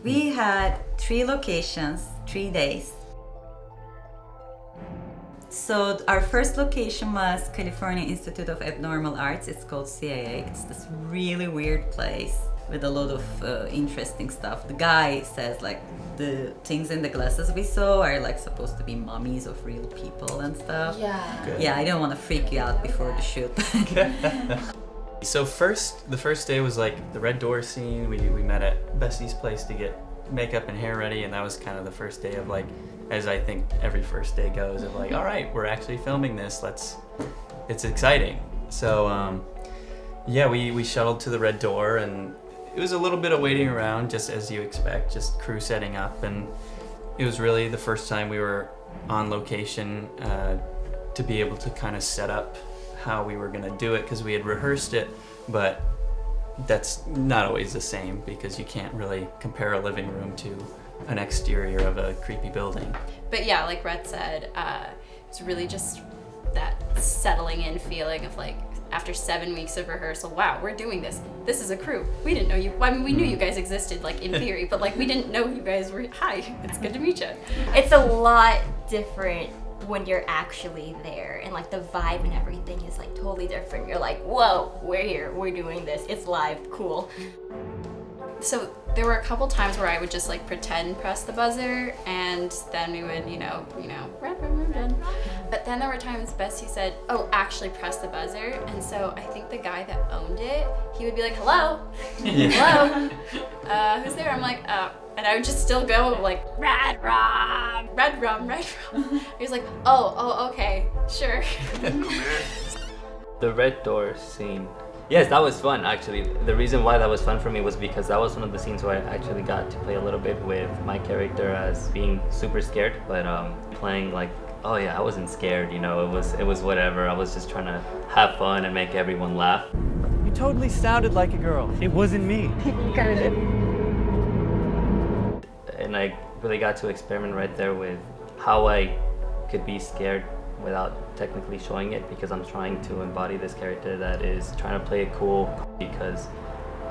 We had 3 locations, 3 days. So our first location was California Institute of Abnormal Arts. It's called CIA. It's this really weird place with a lot of interesting stuff. The guy says like the things in the glasses we saw are like supposed to be mummies of real people and stuff. Yeah. Good. Yeah, I don't want to freak you out before the shoot. So the first day was like the red door scene. We met at Bessy's place to get makeup and hair ready, and that was kind of the first day of like, as I think every first day goes, of like, all right, we're actually filming this. It's exciting. So yeah, we shuttled to the red door, and it was a little bit of waiting around, just as you expect, just crew setting up, and it was really the first time we were on location to be able to kind of set up how we were gonna do it, because we had rehearsed it, but that's not always the same because you can't really compare a living room to an exterior of a creepy building. But yeah, like Rhett said, it's really just that settling in feeling of like, after 7 weeks of rehearsal, wow, we're doing this. This is a crew. We didn't know you. Well, I mean, we knew you guys existed, like in theory, but like we didn't know you guys were. Hi, it's good to meet you. It's a lot different when you're actually there, and like the vibe and everything is like totally different. You're like, whoa, we're here, we're doing this, it's live, cool. So there were a couple times where I would just like pretend press the buzzer, and then we would, we're done. But then there were times Bessy said, oh, actually press the buzzer. And so I think the guy that owned it, he would be like, hello, hello, who's there? I'm like, and I would just still go like, red rum. He was like, oh, okay, sure. The red door scene. Yes, that was fun actually. The reason why that was fun for me was because that was one of the scenes where I actually got to play a little bit with my character as being super scared, but playing like, oh yeah, I wasn't scared, it was whatever. I was just trying to have fun and make everyone laugh. You totally sounded like a girl. It wasn't me. You kind of did. And I really got to experiment right there with how I could be scared without technically showing it, because I'm trying to embody this character that is trying to play it cool, because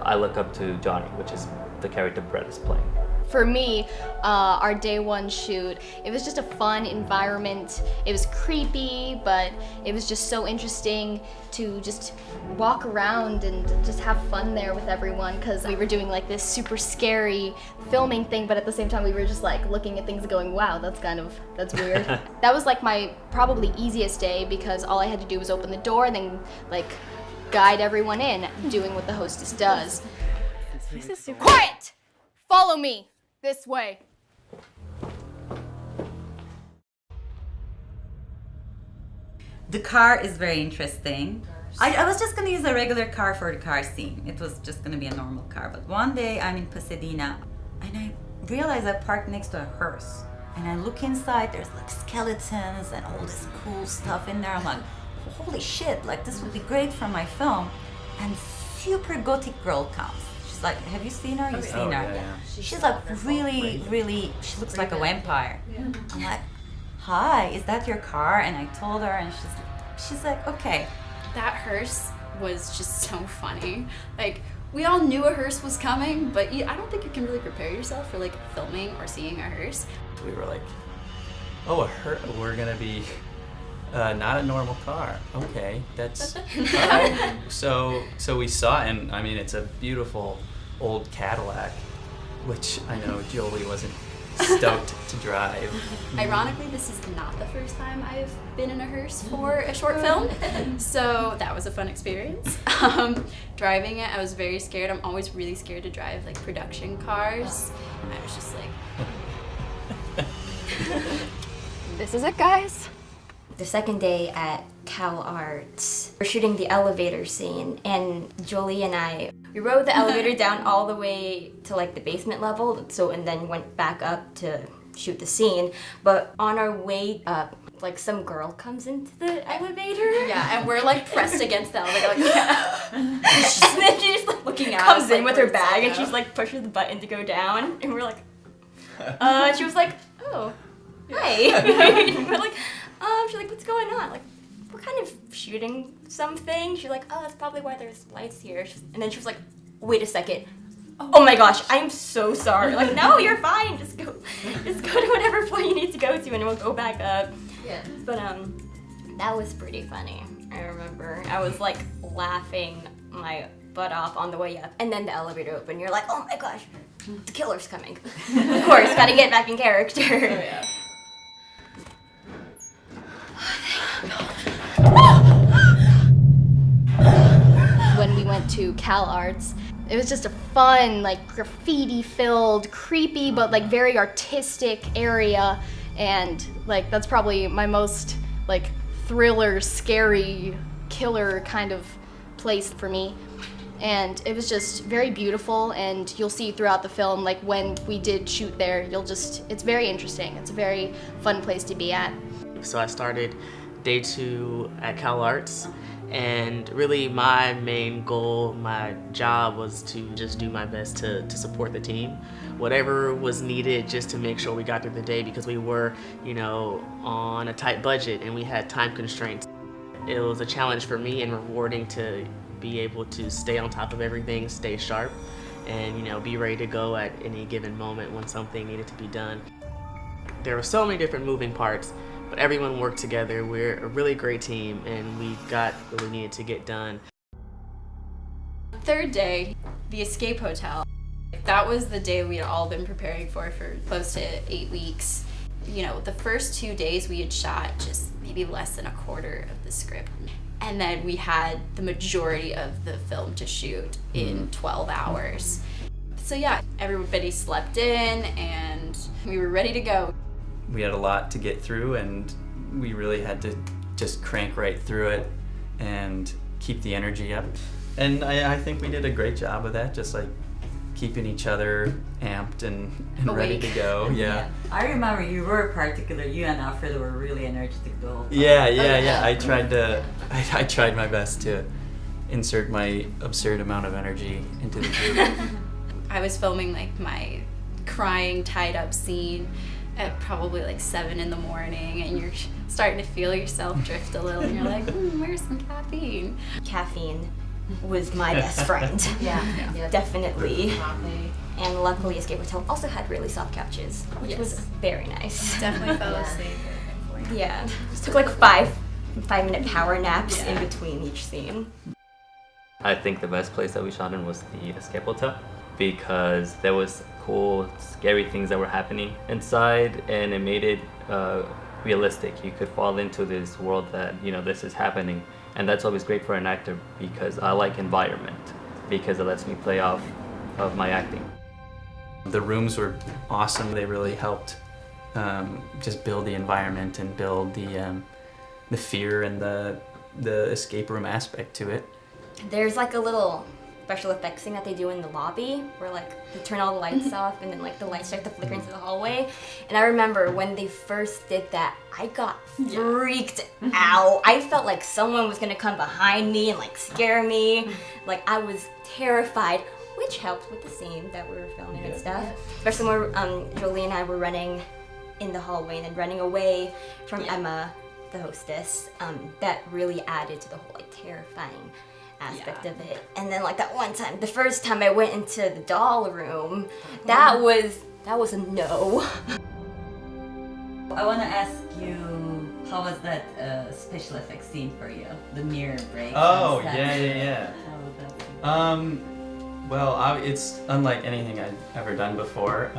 I look up to Johnny, which is the character Brett is playing. For me, our day 1 shoot, it was just a fun environment. It was creepy, but it was just so interesting to just walk around and just have fun there with everyone, because we were doing like this super scary filming thing, but at the same time we were just like looking at things going, wow, that's weird. That was like my probably easiest day, because all I had to do was open the door and then like guide everyone in, doing what the hostess does. This is super Quiet! Follow me! This way. The car is very interesting. I was just gonna use a regular car for the car scene. It was just gonna be a normal car. But one day I'm in Pasadena and I realize I parked next to a hearse. And I look inside, there's like skeletons and all this cool stuff in there. I'm like, holy shit, like this would be great for my film. And super gothic girl comes. She's like, have you seen her? You've seen her. Yeah. She's like really, she looks like a vampire. I'm like, hi, is that your car? And I told her, and she's like, okay. That hearse was just so funny. Like, we all knew a hearse was coming, but I don't think you can really prepare yourself for like filming or seeing a hearse. We were like, oh, we're gonna be not a normal car. Okay, that's all right. So we saw it, and I mean, it's a beautiful old Cadillac, which I know Jolie wasn't stoked to drive. Ironically, this is not the first time I've been in a hearse for a short film, so that was a fun experience. Driving it, I was very scared. I'm always really scared to drive like production cars. I was just like, This is it, guys. The second day at Cal Arts, we're shooting the elevator scene, and Jolie and we rode the elevator down all the way to like the basement level, and then went back up to shoot the scene. But on our way up, like some girl comes into the elevator. yeah, and we're like pressed against the elevator, like, She's like looking out. comes in like, with her where's that bag, and go? she's like pushes the button to go down, and we're like, she was like, oh, hi. We're like, she's like, what's going on? Like, we're kind of shooting something. She's like, oh, that's probably why there's lights here. And then she was like, wait a second, oh my gosh, I'm so sorry. Like, no, you're fine. Just go to whatever floor you need to go to and we'll go back up. Yeah. But that was pretty funny. I remember I was like laughing my butt off on the way up, and then the elevator opened. You're like, oh my gosh, the killer's coming. Of course, gotta get back in character. Oh, yeah. When we went to Cal Arts, it was just a fun, like graffiti-filled, creepy, but like very artistic area, and like that's probably my most like thriller, scary, killer kind of place for me. And it was just very beautiful, and you'll see throughout the film, like when we did shoot there, it's very interesting. It's a very fun place to be at. So I started day 2 at Cal Arts, and really my main goal, my job was to just do my best to support the team. Whatever was needed just to make sure we got through the day, because we were, on a tight budget and we had time constraints. It was a challenge for me and rewarding to be able to stay on top of everything, stay sharp, and be ready to go at any given moment when something needed to be done. There were so many different moving parts, but everyone worked together. We're a really great team, and we got what we needed to get done. Third day, the escape hotel. That was the day we had all been preparing for close to 8 weeks. The first 2 days we had shot just maybe less than a quarter of the script. And then we had the majority of the film to shoot in 12 hours. So yeah, everybody slept in and we were ready to go. We had a lot to get through, and we really had to just crank right through it and keep the energy up. And I think we did a great job of that, just like keeping each other amped and ready to go. Yeah. I remember you and Alfredo were really energetic the whole time. Yeah. I tried my best to insert my absurd amount of energy into the group. I was filming like my crying tied up scene at probably like 7 in the morning, and you're starting to feel yourself drift a little, and you're like, where's some caffeine? Caffeine was my best friend. Yeah. Definitely. And luckily Escape Hotel also had really soft couches, which was very nice. Definitely fell asleep. Yeah. Just took like 5-minute power naps in between each scene. I think the best place that we shot in was the Escape Hotel, because there was cool, scary things that were happening inside, and it made it realistic. You could fall into this world that, this is happening. And that's always great for an actor, because I like environment, because it lets me play off of my acting. The rooms were awesome. They really helped just build the environment and build the fear and the escape room aspect to it. There's like a little special effects thing that they do in the lobby where like they turn all the lights off and then like the lights start to flicker into the hallway. And I remember when they first did that, I got freaked out. I felt like someone was gonna come behind me and like scare me. Like I was terrified, which helped with the scene that we were filming and stuff. Especially when Jolie and I were running in the hallway and then running away from Emma, the hostess. That really added to the whole like terrifying aspect of it. And then like that one time, the first time I went into the doll room, that was a no. I want to ask you, how was that special effects scene for you? The mirror break. Oh, and stuff. yeah. How was that scene? Well, it's unlike anything I've ever done before.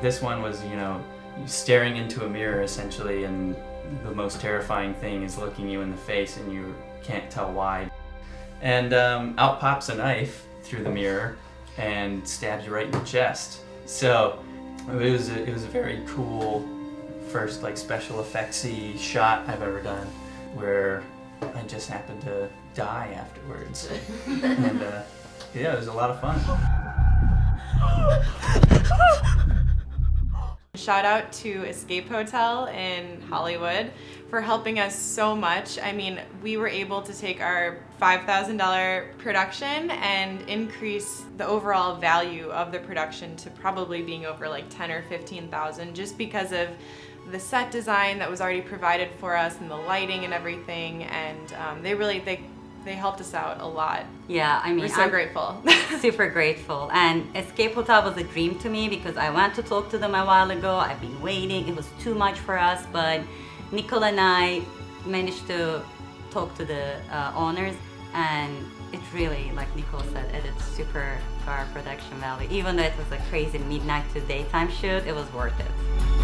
This one was, staring into a mirror essentially, and the most terrifying thing is looking you in the face and you can't tell why. And out pops a knife through the mirror and stabs you right in the chest. So it was a very cool first like special effects-y shot I've ever done, where I just happened to die afterwards. And it was a lot of fun. Shout out to Escape Hotel in Hollywood for helping us so much. I mean, we were able to take our $5,000 production and increase the overall value of the production to probably being over like 10 or 15,000, just because of the set design that was already provided for us and the lighting and everything. And they They helped us out a lot. Yeah, I mean, We're so I'm grateful. super grateful. And Escape Hotel was a dream to me because I went to talk to them a while ago. I've been waiting. It was too much for us, but Nicole and I managed to talk to the owners, and it really, like Nicole said, added super to our production value. Even though it was a crazy midnight to daytime shoot, it was worth it.